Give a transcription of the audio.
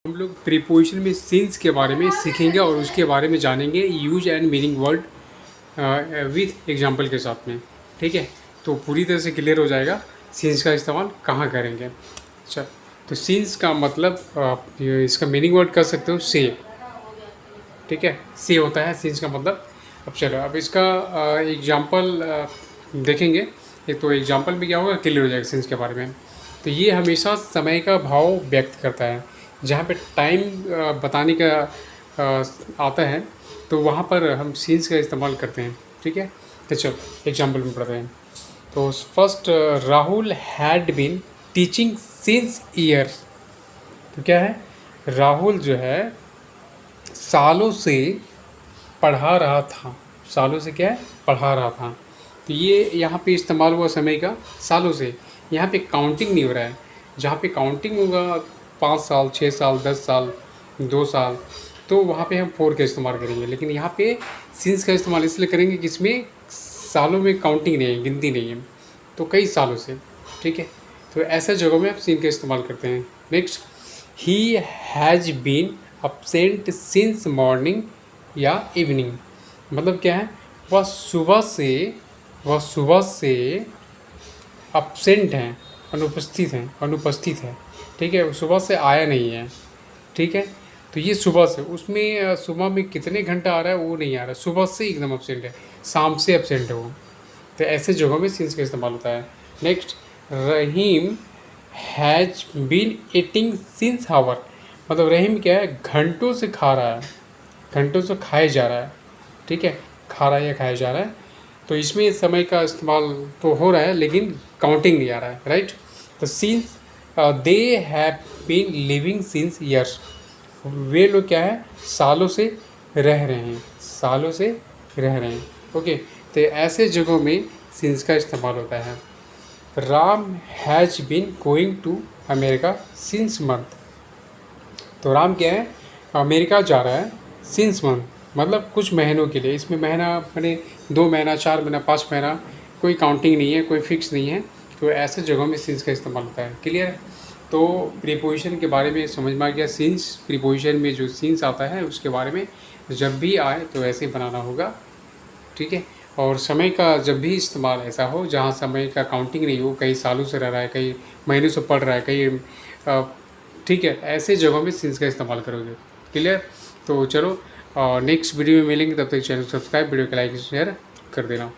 हम लोग प्रीपोजिशन में सिंस के बारे में सीखेंगे और उसके बारे में जानेंगे use and meaning word with example के साथ में। ठीक है, तो पूरी तरह से क्लियर हो जाएगा सिंस का इस्तेमाल कहाँ करेंगे। अच्छा, तो सिंस का मतलब इसका मीनिंग वर्ड कर सकते हो से। ठीक है, से होता है सिंस का मतलब। अब चलो, अब इसका एग्जांपल देखेंगे। एक तो एग्जांपल में क्या होगा, क्लियर हो जाएगा सिंस के बारे में। तो ये हमेशा समय का भाव व्यक्त करता है। जहाँ पे टाइम बताने का आता है तो वहाँ पर हम सिंस का इस्तेमाल करते हैं। ठीक है, तो चलो एग्जांपल में पढ़ते हैं। तो first, Rahul had been teaching since years. तो क्या है, राहुल जो है सालों से पढ़ा रहा था। सालों से क्या है, पढ़ा रहा था। तो ये यहाँ पे इस्तेमाल हुआ समय का सालों से। यहाँ पे काउंटिंग नहीं हो रहा है। जहाँ पे काउंटिंग होगा 5 साल, 6 साल, 10 साल, 2 साल, तो वहाँ पे हम फोर का इस्तेमाल करेंगे। लेकिन यहाँ पे सिंस का इस्तेमाल इसलिए करेंगे कि इसमें सालों में काउंटिंग नहीं है, गिनती नहीं है, तो कई सालों से। ठीक है, तो ऐसे जगहों में आप सिंस का इस्तेमाल करते हैं। Next, he has been absent since morning या इवनिंग। मतलब क्या है, वह सुबह से अपसेंट हैं, अनुपस्थित है। ठीक है, वो सुबह से आया नहीं है। ठीक है, तो ये सुबह से, उसमें सुबह में कितने घंटा आ रहा है वो नहीं आ रहा, सुबह से एकदम अपसेंट है, शाम से अपसेंट है वो। तो ऐसे जगहों में सिंस का इस्तेमाल होता है। Next, Rahim has been eating since hour. मतलब रहीम क्या है, घंटों से खा रहा है, घंटों से खाया जा रहा है। ठीक है, खा रहा है या खाया जा रहा है। तो इसमें समय का इस्तेमाल तो हो रहा है लेकिन काउंटिंग नहीं आ रहा है। राइट, तो since they have been living since years. वे लोग क्या है, सालों से रह रहे हैं, सालों से रह रहे हैं। ओके, तो ऐसे जगहों में सिंस का इस्तेमाल होता है। Ram has been going to America since month. तो राम क्या है, अमेरिका जा रहा है सिंस मंथ, मतलब कुछ महीनों के लिए। इसमें महीना मैंने 2 महीना, 4 महीना, 5 महीना, कोई काउंटिंग नहीं है, कोई फिक्स नहीं है। तो ऐसे जगहों में सिंस का इस्तेमाल होता है। क्लियर है, तो प्रीपोजिशन के बारे में समझ में आ गया। सिंस, प्रीपोजिशन में जो सिंस आता है उसके बारे में जब भी आए तो ऐसे ही बनाना होगा। ठीक है, और समय का जब भी इस्तेमाल ऐसा हो जहाँ समय का काउंटिंग नहीं हो, कई सालों से रह रहा है, कई महीनों से पढ़ रहा है, कई ठीक है, ऐसे जगहों में सिंस का इस्तेमाल करोगे। क्लियर, तो चलो नेक्स्ट वीडियो में मिलेंगे, तब तक चैनल सब्सक्राइब, वीडियो को लाइक शेयर कर देना।